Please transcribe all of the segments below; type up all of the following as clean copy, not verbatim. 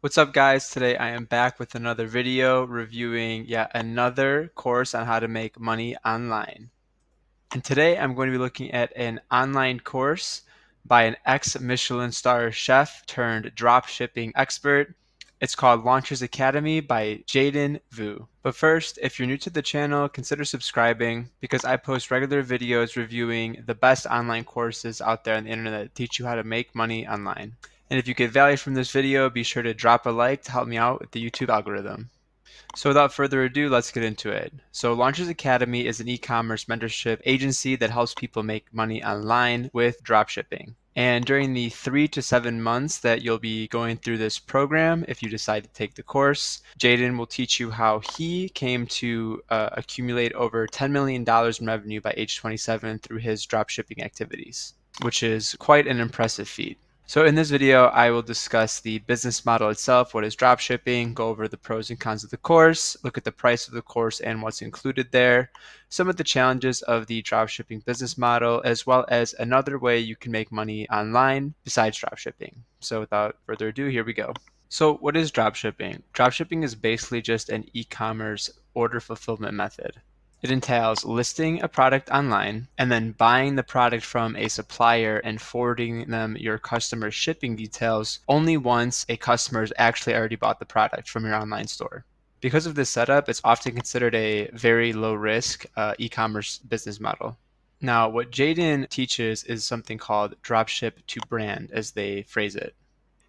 What's up, guys? Today I am back with another video reviewing yet another course on how to make money online. And today I'm going to be looking at an online course by an ex-Michelin star chef turned dropshipping expert. It's called Launchers Academy by Jaiden Vu. But first, if you're new to the channel, consider subscribing because I post regular videos reviewing the best online courses out there on the internet that teach you how to make money online. And if you get value from this video, be sure to drop a like to help me out with the YouTube algorithm. So without further ado, let's get into it. So Launchers Academy is an e-commerce mentorship agency that helps people make money online with dropshipping. And during the 3 to 7 months that you'll be going through this program, if you decide to take the course, Jaiden will teach you how he came to accumulate over $10 million in revenue by age 27 through his dropshipping activities, which is quite an impressive feat. So in this video, I will discuss the business model itself, what is dropshipping, go over the pros and cons of the course, look at the price of the course and what's included there, some of the challenges of the dropshipping business model, as well as another way you can make money online besides dropshipping. So without further ado, here we go. So what is dropshipping? Dropshipping is basically just an e-commerce order fulfillment method. It entails listing a product online and then buying the product from a supplier and forwarding them your customer's shipping details only once a customer has actually already bought the product from your online store. Because of this setup, it's often considered a very low risk e-commerce business model. Now, what Jaiden teaches is something called dropship to brand, as they phrase it.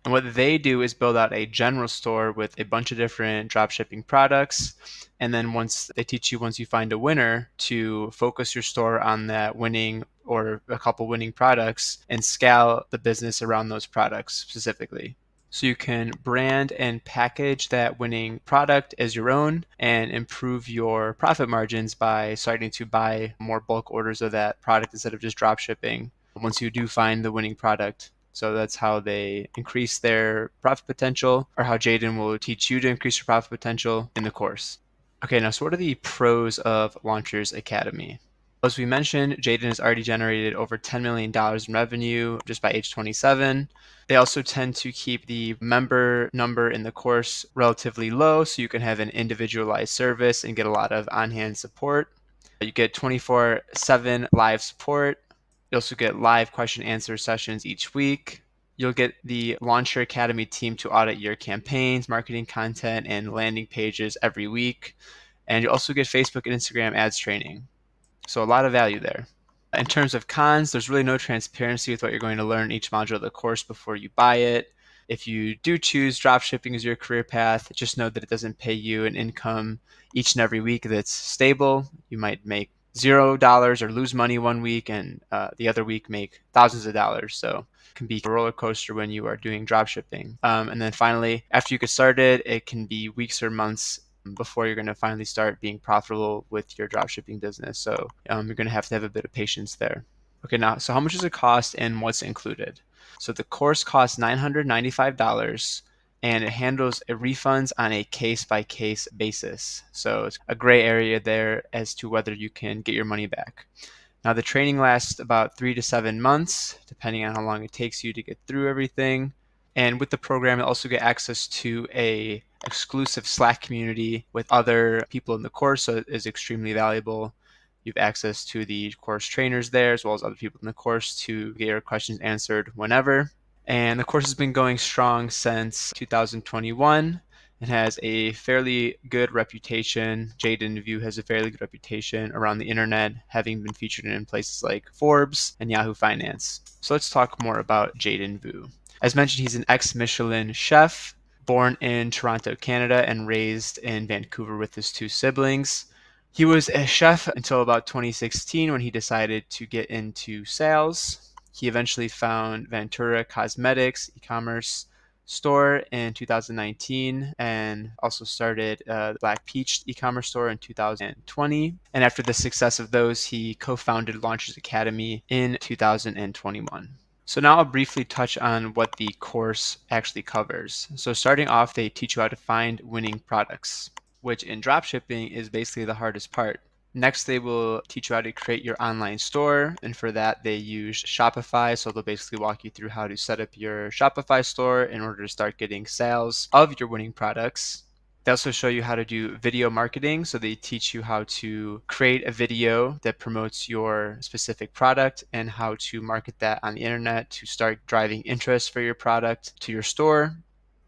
And what they do is build out a general store with a bunch of different drop shipping products. And then once you find a winner, to focus your store on that winning or a couple winning products and scale the business around those products specifically. So you can brand and package that winning product as your own and improve your profit margins by starting to buy more bulk orders of that product instead of just drop shipping once you do find the winning product. So that's how they increase their profit potential, or how Jaiden will teach you to increase your profit potential in the course. Okay, now so what are the pros of Launchers Academy? As we mentioned, Jaiden has already generated over $10 million in revenue just by age 27. They also tend to keep the member number in the course relatively low so you can have an individualized service and get a lot of on-hand support. You get 24/7 live support. You also get live question answer sessions each week. You'll get the Launcher Academy team to audit your campaigns, marketing content, and landing pages every week. And you also get Facebook and Instagram ads training. So a lot of value there. In terms of cons, there's really no transparency with what you're going to learn in each module of the course before you buy it. If you do choose dropshipping as your career path, just know that it doesn't pay you an income each and every week that's stable. You might make $0 or lose money one week and the other week make thousands of dollars. So it can be a roller coaster when you are doing dropshipping. And then finally, after you get started, it can be weeks or months before you're going to finally start being profitable with your dropshipping business. So you're going to have a bit of patience there. Okay, now, so how much does it cost and what's included? So the course costs $995 and it handles refunds on a case-by-case basis. So it's a gray area there as to whether you can get your money back. Now the training lasts about 3 to 7 months, depending on how long it takes you to get through everything. And with the program, you'll also get access to a exclusive Slack community with other people in the course, so it is extremely valuable. You have access to the course trainers there, as well as other people in the course to get your questions answered whenever. And the course has been going strong since 2021 and has a fairly good reputation. Jaiden Vu has a fairly good reputation around the internet, having been featured in places like Forbes and Yahoo Finance. So let's talk more about Jaiden Vu. As mentioned, he's an ex-Michelin chef, born in Toronto, Canada, and raised in Vancouver with his two siblings. He was a chef until about 2016 when he decided to get into sales. He eventually found Ventura Cosmetics e-commerce store in 2019 and also started the Black Peach e-commerce store in 2020. And after the success of those, he co-founded Launchers Academy in 2021. So now I'll briefly touch on what the course actually covers. So starting off, they teach you how to find winning products, which in dropshipping is basically the hardest part. Next, they will teach you how to create your online store. And for that, they use Shopify. So they'll basically walk you through how to set up your Shopify store in order to start getting sales of your winning products. They also show you how to do video marketing. So they teach you how to create a video that promotes your specific product and how to market that on the internet to start driving interest for your product to your store.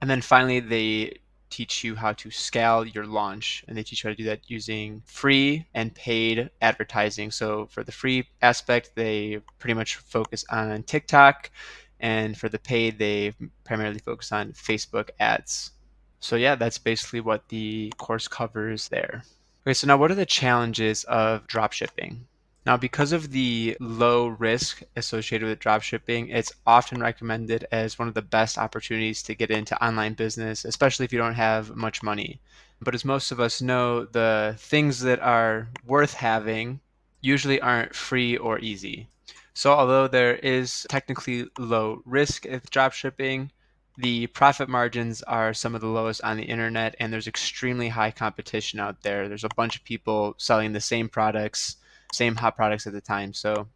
And then finally, they teach you how to scale your launch, and they teach you how to do that using free and paid advertising. So for the free aspect, they pretty much focus on TikTok, and for the paid, they primarily focus on Facebook ads. So yeah, that's basically what the course covers there. Okay, so now what are the challenges of dropshipping? Now, because of the low risk associated with dropshipping, it's often recommended as one of the best opportunities to get into online business, especially if you don't have much money. But as most of us know, the things that are worth having usually aren't free or easy. So, although there is technically low risk with dropshipping, the profit margins are some of the lowest on the internet, and there's extremely high competition out there. There's a bunch of people selling the same products, same hot products at the time. So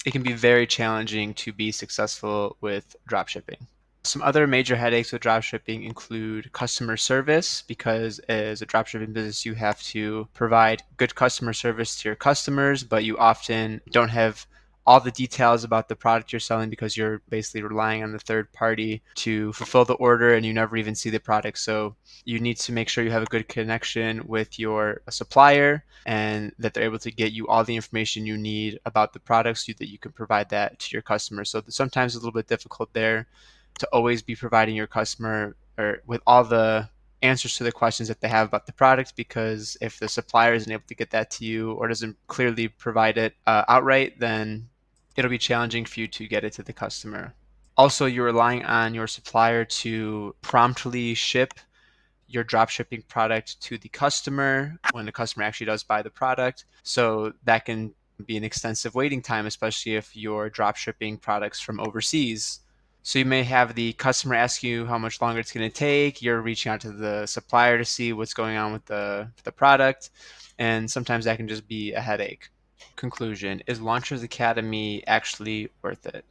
it can be very challenging to be successful with dropshipping. Some other major headaches with dropshipping include customer service, because as a dropshipping business, you have to provide good customer service to your customers, but you often don't have all the details about the product you're selling because you're basically relying on the third party to fulfill the order and you never even see the product. So you need to make sure you have a good connection with your supplier and that they're able to get you all the information you need about the products so that you can provide that to your customers. So sometimes it's a little bit difficult there to always be providing your customer or with all the answers to the questions that they have about the product, because if the supplier isn't able to get that to you or doesn't clearly provide it outright, then it'll be challenging for you to get it to the customer. Also, you're relying on your supplier to promptly ship your drop shipping product to the customer when the customer actually does buy the product. So that can be an extensive waiting time, especially if you're drop shipping products from overseas. So you may have the customer ask you how much longer it's going to take. You're reaching out to the supplier to see what's going on with the product. And sometimes that can just be a headache. Conclusion: is Launchers Academy actually worth it?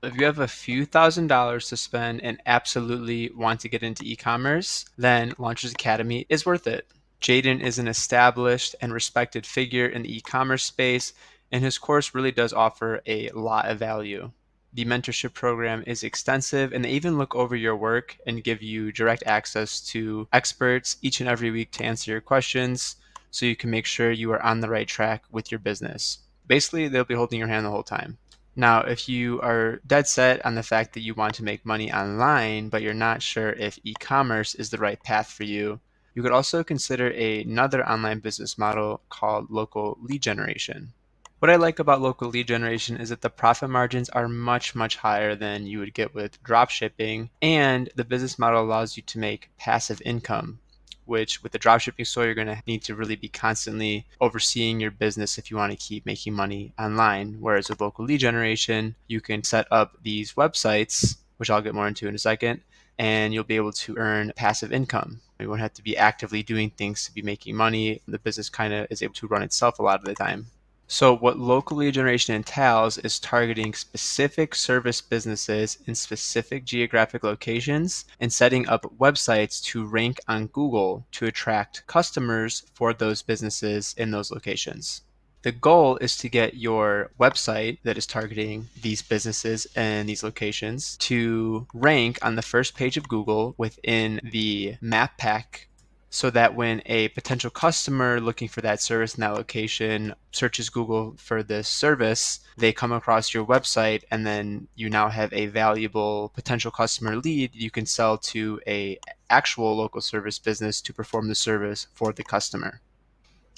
If you have a few $1,000s to spend and absolutely want to get into e-commerce, then Launchers Academy is worth it. Jaiden is an established and respected figure in the e-commerce space, and his course really does offer a lot of value. The mentorship program is extensive, and they even look over your work and give you direct access to experts each and every week to answer your questions so you can make sure you are on the right track with your business. Basically, they'll be holding your hand the whole time. Now, if you are dead set on the fact that you want to make money online, but you're not sure if e-commerce is the right path for you, you could also consider another online business model called local lead generation. What I like about local lead generation is that the profit margins are much, much higher than you would get with drop shipping, and the business model allows you to make passive income, which with the dropshipping store, you're going to need to really be constantly overseeing your business if you want to keep making money online. Whereas with local lead generation, you can set up these websites, which I'll get more into in a second, and you'll be able to earn passive income. You won't have to be actively doing things to be making money. The business kind of is able to run itself a lot of the time. So what local lead generation entails is targeting specific service businesses in specific geographic locations and setting up websites to rank on Google to attract customers for those businesses in those locations. The goal is to get your website that is targeting these businesses and these locations to rank on the first page of Google within the map pack, so that when a potential customer looking for that service in that location searches Google for this service, they come across your website, and then you now have a valuable potential customer lead you can sell to a actual local service business to perform the service for the customer.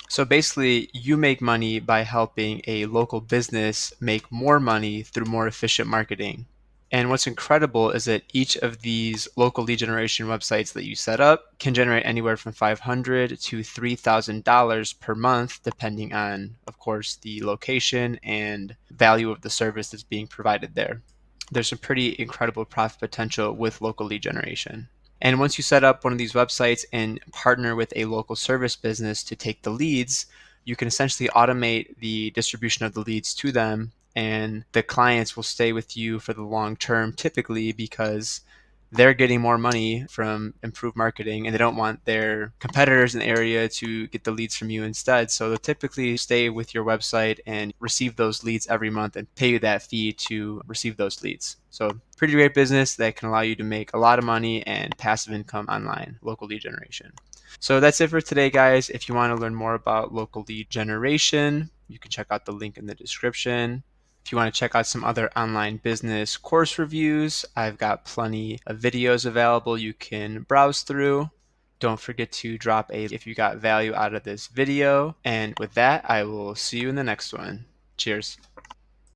So basically, you make money by helping a local business make more money through more efficient marketing. And what's incredible is that each of these local lead generation websites that you set up can generate anywhere from $500 to $3,000 per month, depending on, of course, the location and value of the service that's being provided there. There's some pretty incredible profit potential with local lead generation. And once you set up one of these websites and partner with a local service business to take the leads, you can essentially automate the distribution of the leads to them, and the clients will stay with you for the long term typically because they're getting more money from improved marketing and they don't want their competitors in the area to get the leads from you instead. So they'll typically stay with your website and receive those leads every month and pay you that fee to receive those leads. So pretty great business that can allow you to make a lot of money and passive income online, local lead generation. So that's it for today, guys. If you want to learn more about local lead generation, you can check out the link in the description. If you want to check out some other online business course reviews, I've got plenty of videos available you can browse through. Don't forget to drop a if you got value out of this video. And with that, I will see you in the next one. Cheers.